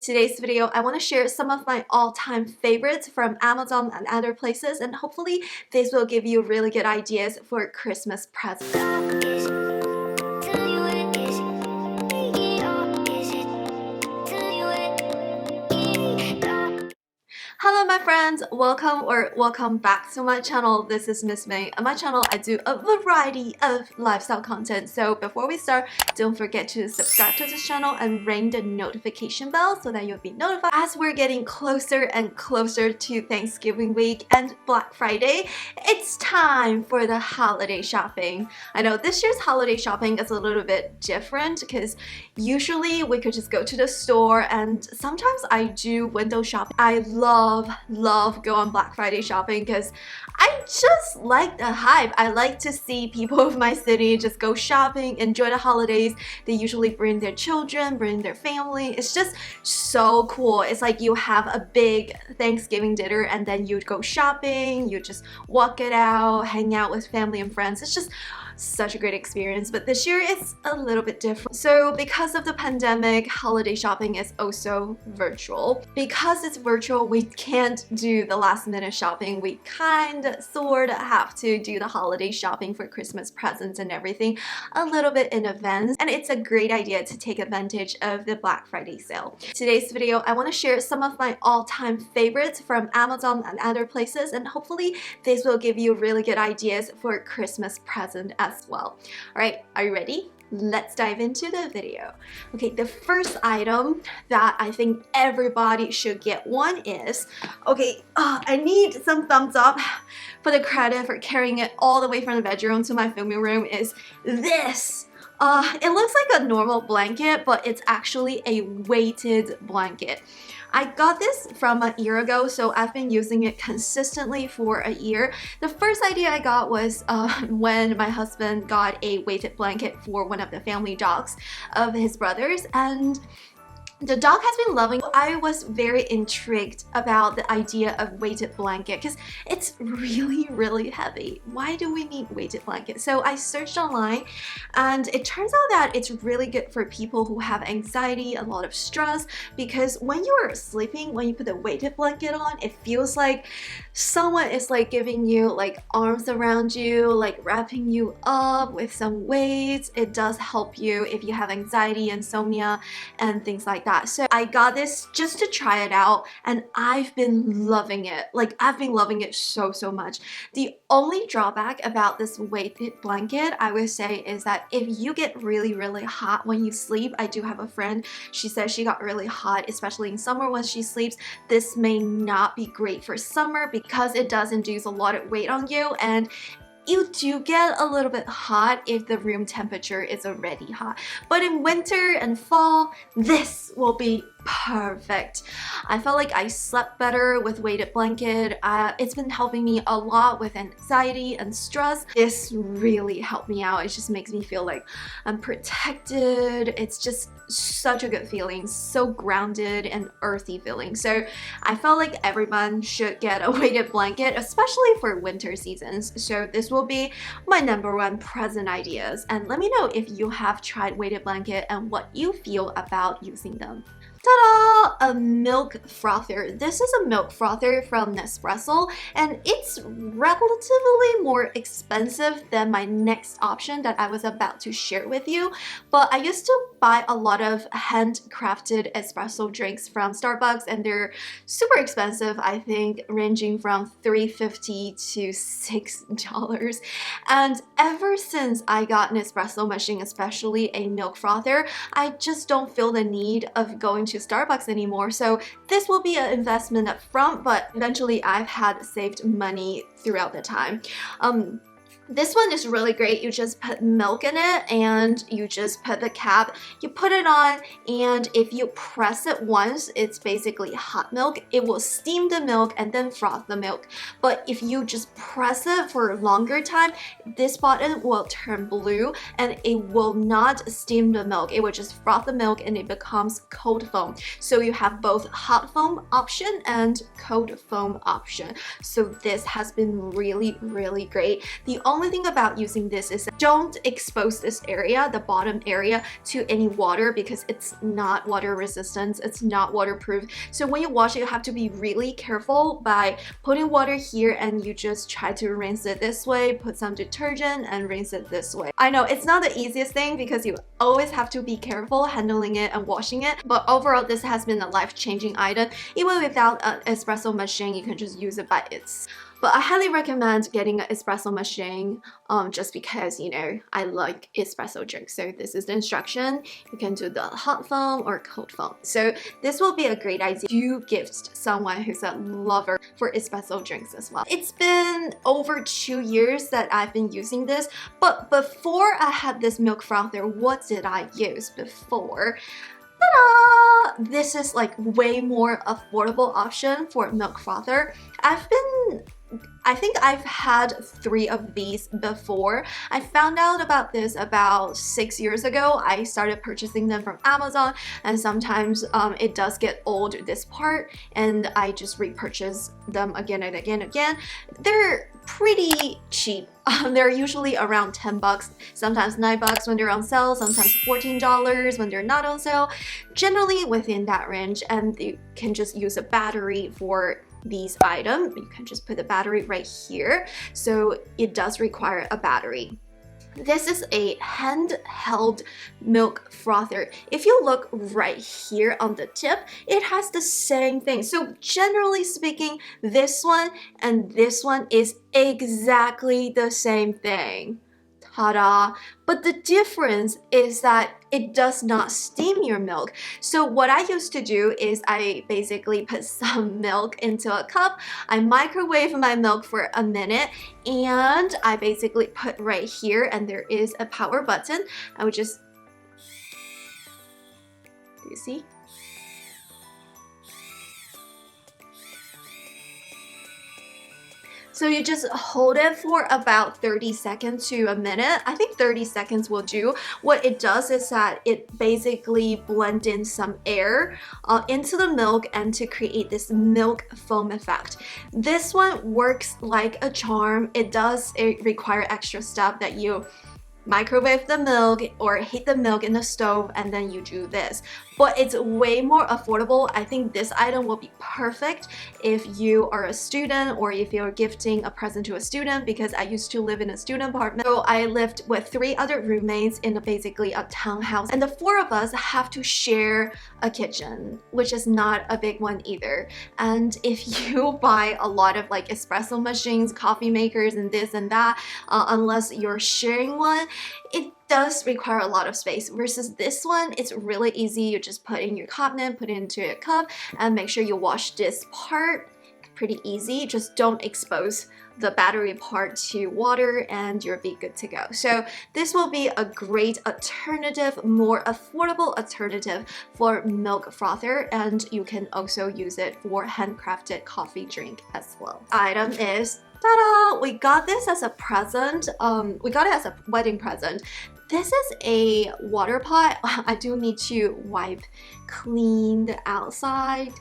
Today's video, I want to share some of my all-time favorites from Amazon and other places, and hopefully this will give you really good ideas for Christmas presents. Hello my friends, welcome back to my channel. This is Miss May. On my channel I do a variety of lifestyle content, so before we start, don't forget to subscribe to this channel and ring the notification bell so that you'll be notified as we're getting closer and closer to Thanksgiving week and Black Friday. It's time for the holiday shopping. I know this year's holiday shopping is a little bit different because usually we could just go to the store, and sometimes I do window shopping. I love go on Black Friday shopping because I just like the hype. I like to see people of my city just go shopping, enjoy the holidays. They usually bring their children, bring their family. It's just so cool. It's like you have a big Thanksgiving dinner and then you go shopping, you just walk it out, hang out with family and friends. It's just such a great experience, but this year it's a little bit different. So because of the pandemic, holiday shopping is also virtual. Because it's virtual, we can't do the last minute shopping. We sort of have to do the holiday shopping for Christmas presents and everything a little bit in advance, and it's a great idea to take advantage of the Black Friday sale. Today's video, I want to share some of my all-time favorites from Amazon and other places, and hopefully this will give you really good ideas for Christmas present as well. Alright, are you ready? Let's dive into the video. Okay, the first item that I think everybody should get one is, I need some thumbs up for the credit for carrying it all the way from the bedroom to my filming room, is this. It looks like a normal blanket, but it's actually a weighted blanket. I got this from a year ago, so I've been using it consistently for a year. The first idea I got was when my husband got a weighted blanket for one of the family dogs of his brothers, and the dog has been loving it. I was very intrigued about the idea of weighted blanket because it's really heavy. Why do we need weighted blanket? So I searched online, and it turns out that it's really good for people who have anxiety, a lot of stress, because when you are sleeping, when you put the weighted blanket on, it feels like someone is like giving you like arms around you, like wrapping you up with some weights. It does help you if you have anxiety, insomnia, and things like that. So I got this just to try it out, and I've been loving it. Like, I've been loving it so much. The only drawback about this weighted blanket, I would say, is that if you get really hot when you sleep, I do have a friend, she said she got really hot, especially in summer when she sleeps. This may not be great for summer because it does induce a lot of weight on you, and you do get a little bit hot if the room temperature is already hot. But in winter and fall, this will be perfect. I felt like I slept better with weighted blanket. It's been helping me a lot with anxiety and stress. This really helped me out. It just makes me feel like I'm protected. It's just such a good feeling, so grounded and earthy feeling. So I felt like everyone should get a weighted blanket, especially for winter seasons. So this will be my #1 present ideas, and let me know if you have tried weighted blanket and what you feel about using them. Ta-da! A milk frother. This is a milk frother from Nespresso, and it's relatively more expensive than my next option that I was about to share with you. But I used to buy a lot of handcrafted espresso drinks from Starbucks, and they're super expensive, I think ranging from $3.50 to $6. And ever since I got an espresso machine, especially a milk frother, I just don't feel the need of going to Starbucks anymore. So this will be an investment up front, but eventually I've had saved money throughout the time. This one is really great. You just put milk in it, and you just put the cap, you put it on, and if you press it once, it's basically hot milk. It will steam the milk and then froth the milk. But if you just press it for a longer time, this button will turn blue and it will not steam the milk. It will just froth the milk and it becomes cold foam. So you have both hot foam option and cold foam option. So this has been really great. The only only thing about using this is that don't expose this area, the bottom area, to any water because it's not water resistant, it's not waterproof. So when you wash it, you have to be really careful by putting water here and you just try to rinse it this way, put some detergent and rinse it this way. I know it's not the easiest thing because you always have to be careful handling it and washing it, but overall this has been a life-changing item. Even without an espresso machine, you can just use it by itself. But I highly recommend getting an espresso machine just because, you know, I like espresso drinks. So this is the instruction. You can do the hot foam or cold foam. So this will be a great idea to gift someone who's a lover for espresso drinks as well. It's been over 2 years that I've been using this, but before I had this milk frother, what did I use before? Ta-da! This is like way more affordable option for milk frother. I think I've had 3 of these before. I found out about this about 6 years ago. I started purchasing them from Amazon, and sometimes it does get old, this part, and I just repurchase them again and again and again. They're pretty cheap. They're usually around 10 bucks, sometimes 9 bucks when they're on sale, sometimes $14 when they're not on sale. Generally within that range, and you can just use a battery for these items. You can just put the battery right here, so it does require a battery. This is a handheld milk frother. If you look right here on the tip, it has the same thing. So generally speaking, this one and this one is exactly the same thing. Ta-da! But the difference is that it does not steam your milk. So what I used to do is I basically put some milk into a cup, I microwave my milk for a minute, and I basically put right here, and there is a power button. I would just, do you see? So you just hold it for about 30 seconds to a minute. I think 30 seconds will do. What it does is that it basically blends in some air into the milk and to create this milk foam effect. This one works like a charm. It require extra step that you microwave the milk or heat the milk in the stove, and then you do this. But it's way more affordable. I think this item will be perfect if you are a student or if you're gifting a present to a student, because I used to live in a student apartment. So I lived with 3 other roommates in basically a townhouse, and the 4 of us have to share a kitchen, which is not a big one either. And if you buy a lot of like espresso machines, coffee makers, and this and that, unless you're sharing one, it does require a lot of space. Versus this one, it's really easy. You just put in your continent, put it into a cup, and make sure you wash this part. Pretty easy. Just don't expose the battery part to water and you'll be good to go. So this will be a great alternative, more affordable alternative for milk frother, and you can also use it for handcrafted coffee drink as well. Item is, ta-da! We got this as a present. We got it as a wedding present. This is a water pot. I do need to wipe clean the outside.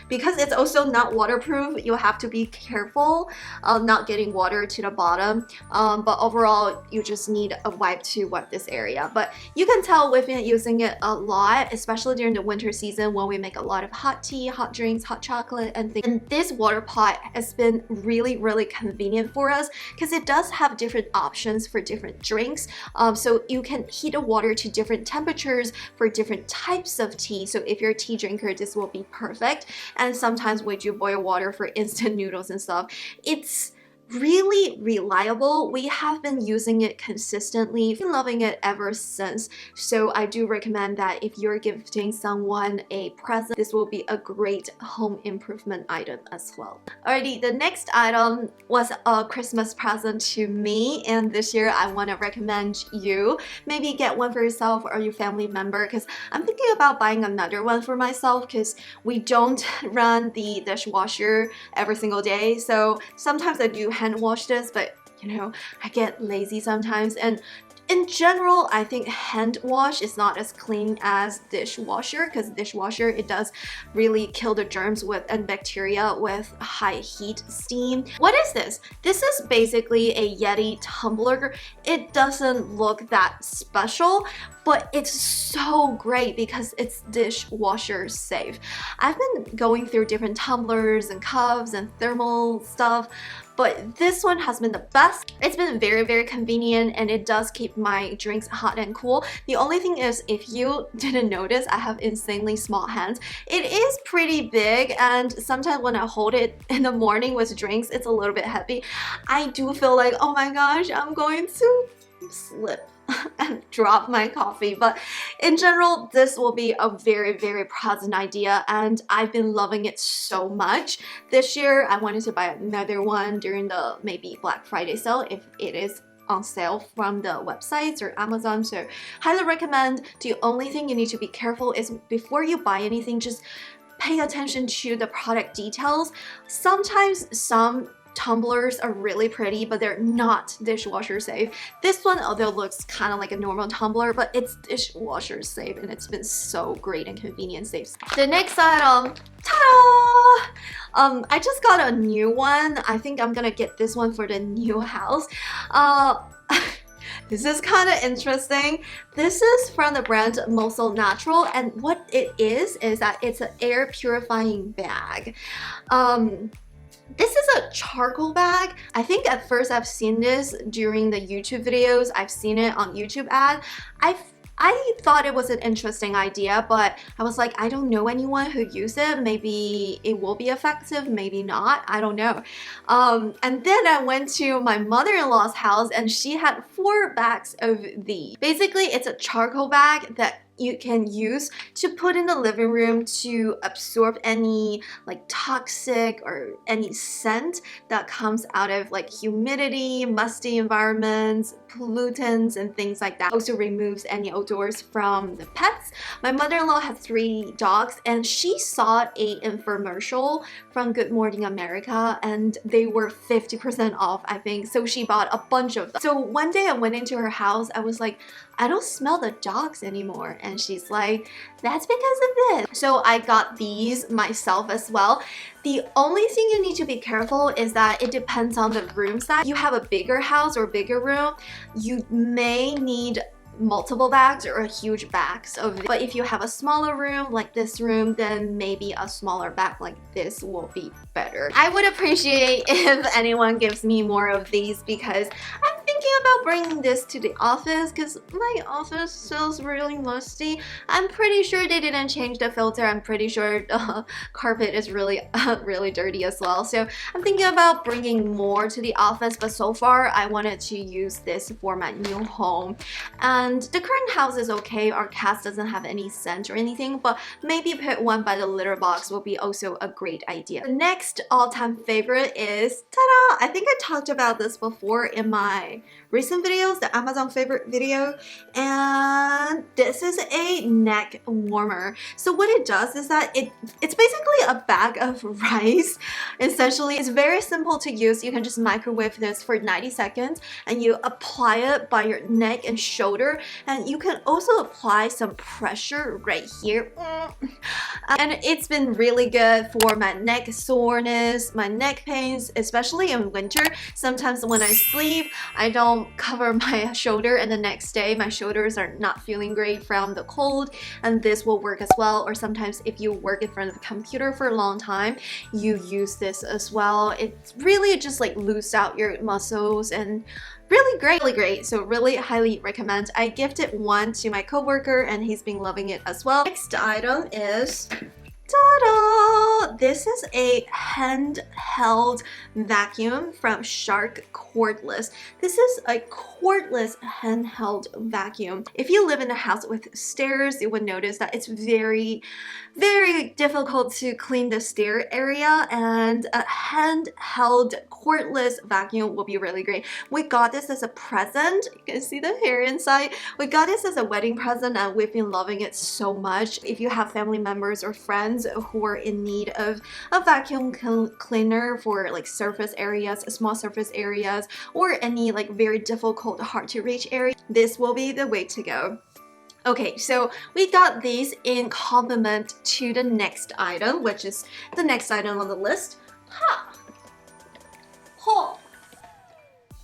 Because it's also not waterproof, you have to be careful not getting water to the bottom. But overall, you just need a wipe to wipe this area. But you can tell we've been using it a lot, especially during the winter season when we make a lot of hot tea, hot drinks, hot chocolate, and things. And this water pot has been really, really convenient for us because it does have different options for different drinks. So you can heat the water to different temperatures for different types of tea. So if you're a tea drinker, this will be perfect. And sometimes we do boil water for instant noodles and stuff. It's really reliable. We have been using it consistently, been loving it ever since. So I do recommend that if you're gifting someone a present, this will be a great home improvement item as well. Alrighty, the next item was a Christmas present to me, and this year I want to recommend you maybe get one for yourself or your family member, because I'm thinking about buying another one for myself because we don't run the dishwasher every single day. So sometimes I do hand wash this, but you know, I get lazy sometimes, and in general, I think hand wash is not as clean as dishwasher, because dishwasher, it does really kill the germs and bacteria with high heat steam. What is this? This is basically a Yeti tumbler. It doesn't look that special, but it's so great because it's dishwasher safe. I've been going through different tumblers and cups and thermal stuff, but this one has been the best. It's been very, very convenient, and it does keep my drinks hot and cool. The only thing is, if you didn't notice, I have insanely small hands. It is pretty big, and sometimes when I hold it in the morning with drinks, it's a little bit heavy. I do feel like, oh my gosh, I'm going to slip and drop my coffee. But in general, this will be a very, very pleasant idea, and I've been loving it so much. This year, I wanted to buy another one during the maybe Black Friday sale if it is on sale from the websites or Amazon, so highly recommend. The only thing you need to be careful is before you buy anything, just pay attention to the product details. Sometimes some tumblers are really pretty, but they're not dishwasher safe. This one, although looks kind of like a normal tumbler, but it's dishwasher safe, and it's been so great and convenient safe. The next item, ta-da! I just got a new one. I think I'm gonna get this one for the new house. This is kind of interesting. This is from the brand Mosul Natural, and what it is that it's an air purifying bag. This is a charcoal bag. I think at first I've seen this during the YouTube videos. I've seen it on YouTube ad. I thought it was an interesting idea, but I was like, I don't know anyone who uses it. Maybe it will be effective, maybe not. I don't know. And then I went to my mother-in-law's house, and she had 4 bags of these. Basically, it's a charcoal bag that you can use to put in the living room to absorb any like toxic or any scent that comes out of like humidity, musty environments, pollutants, and things like that. Also removes any odors from the pets. My mother-in-law has 3 dogs, and she saw a infomercial from Good Morning America, and they were 50% off, I think. So she bought a bunch of them. So one day I went into her house. I was like, I don't smell the dogs anymore. And she's like, that's because of this. So I got these myself as well. The only thing you need to be careful is that it depends on the room size. You have a bigger house or bigger room, you may need multiple bags or a huge bags of it. But if you have a smaller room like this room, then maybe a smaller bag like this will be better. I would appreciate if anyone gives me more of these, because I'm thinking about bringing this to the office because my office feels really musty. I'm pretty sure they didn't change the filter. I'm pretty sure the carpet is really really dirty as well. So I'm thinking about bringing more to the office, but so far I wanted to use this for my new home. And the current house is okay. Our cat doesn't have any scent or anything, but maybe put one by the litter box will be also a great idea. The next all-time favorite is, ta-da! I think I talked about this before in my recent videos, the Amazon favorite video, and this is a neck warmer. So what it does is that it's basically a bag of rice. Essentially, it's very simple to use. You can just microwave this for 90 seconds and you apply it by your neck and shoulder, and you can also apply some pressure right here. And it's been really good for my neck soreness, my neck pains, especially in winter. Sometimes when I sleep, I don't cover my shoulder, and the next day my shoulders are not feeling great from the cold, and this will work as well. Or sometimes if you work in front of the computer for a long time, you use this as well. It's really just like loose out your muscles and really great, really great. So really highly recommend. I gifted one to my coworker and he's been loving it as well. Next item is, ta-da! This is a handheld vacuum from Shark Cordless. This is a cordless handheld vacuum. If you live in a house with stairs, you would notice that it's very, very difficult to clean the stair area, and a handheld cordless vacuum will be really great. We got this as a present. You can see the hair inside. We got this as a wedding present and we've been loving it so much. If you have family members or friends who are in need of a vacuum cleaner for like surface areas, small surface areas, or any like very difficult difficult, hard to reach area, this will be the way to go. Okay, so we got these in complement to the next item, which is the next item on the list. Ha! Ho!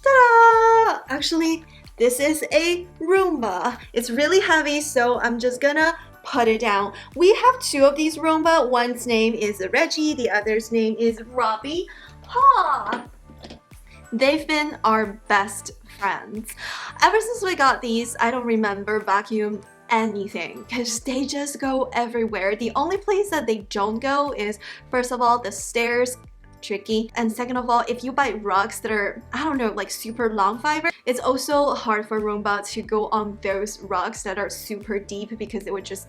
Ta-da! Actually, this is a Roomba. It's really heavy, so I'm just gonna put it down. We have two of these Roomba. One's name is Reggie, the other's name is Robbie. Ha! They've been our best friends. Ever since we got these, I don't remember vacuum anything because they just go everywhere. The only place that they don't go is, first of all, the stairs. Tricky, and second of all, if you buy rugs that are, I don't know, like super long fiber, it's also hard for Roomba to go on those rugs that are super deep because it would just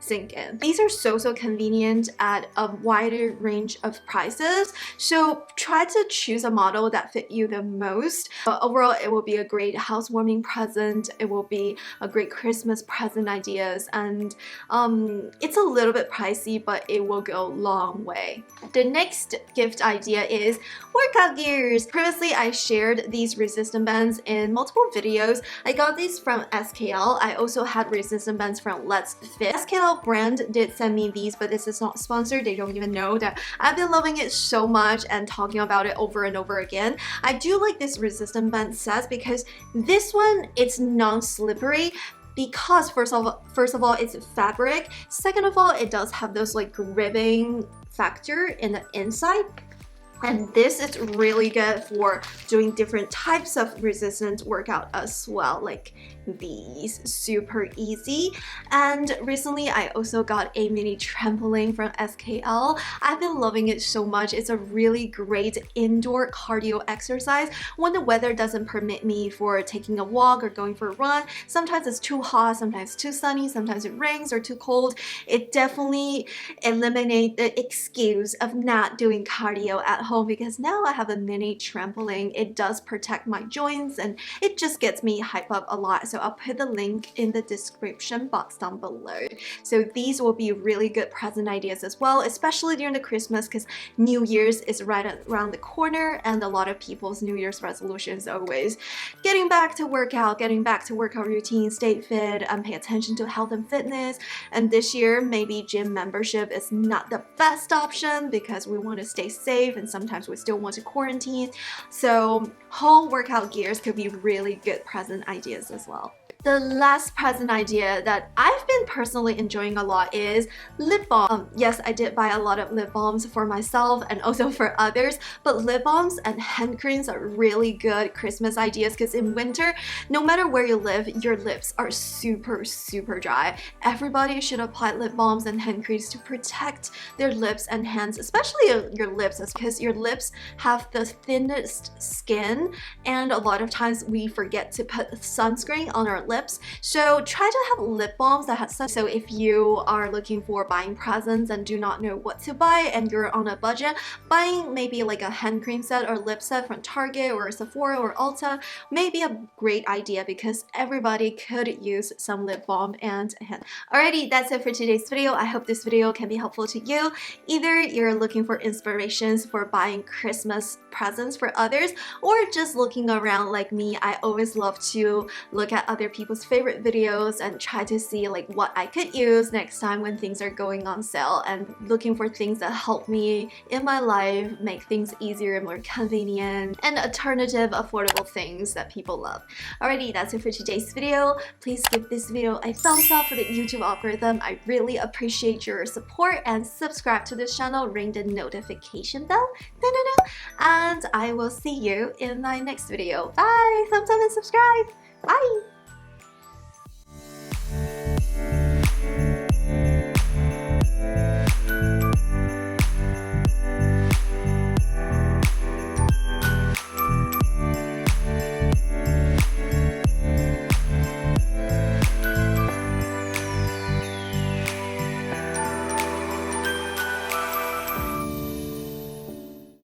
sink in. These are so convenient at a wider range of prices, so try to choose a model that fit you the most. Overall, it will be a great housewarming present, it will be a great Christmas present ideas, and it's a little bit pricey, but it will go a long way. The next gift idea is workout gears. Previously, I shared these resistance bands in multiple videos. I got these from SKL. I also had resistance bands from Let's Fit. SKL brand did send me these, but this is not sponsored. They don't even know that I've been loving it so much and talking about it over and over again. I do like this resistance band set because this one, it's non-slippery. Because first of all, it's fabric. Second of all, it does have those like gripping factor in the inside. And this is really good for doing different types of resistance workout as well, like these, super easy. And recently I also got a mini trampoline from SKL. I've been loving it so much. It's a really great indoor cardio exercise when the weather doesn't permit me for taking a walk or going for a run. Sometimes it's too hot, sometimes too sunny, sometimes it rains or too cold. It definitely eliminates the excuse of not doing cardio at home because now I have a mini trampoline. It does protect my joints and it just gets me hyped up a lot. So I'll put the link in the description box down below. So these will be really good present ideas as well, especially during the Christmas because New Year's is right around the corner and a lot of people's New Year's resolutions are always getting back to workout routine, stay fit, and pay attention to health and fitness. And this year, maybe gym membership is not the best option because we want to stay safe and sometimes we still want to quarantine. So home workout gears could be really good present ideas as well. The last present idea that I've been personally enjoying a lot is lip balm. Yes, I did buy a lot of lip balms for myself and also for others, but lip balms and hand creams are really good Christmas ideas because in winter, no matter where you live, your lips are super dry. Everybody should apply lip balms and hand creams to protect their lips and hands, especially your lips, because your lips have the thinnest skin and a lot of times we forget to put sunscreen on our lips. So try to have lip balms that have sun. So if you are looking for buying presents and do not know what to buy and you're on a budget, buying maybe like a hand cream set or lip set from Target or Sephora or Ulta may be a great idea because everybody could use some lip balm and hand. Alrighty, that's it for today's video. I hope this video can be helpful to you. Either you're looking for inspirations for buying Christmas presents for others or just looking around like me. I always love to look at other people's favorite videos and try to see like what I could use next time when things are going on sale and looking for things that help me in my life, make things easier and more convenient and alternative affordable things that people love. Alrighty, that's it for today's video. Please give this video a thumbs up for the YouTube algorithm. I really appreciate your support and subscribe to this channel, ring the notification bell, and I will see you in my next video. Bye! Thumbs up and subscribe! Bye!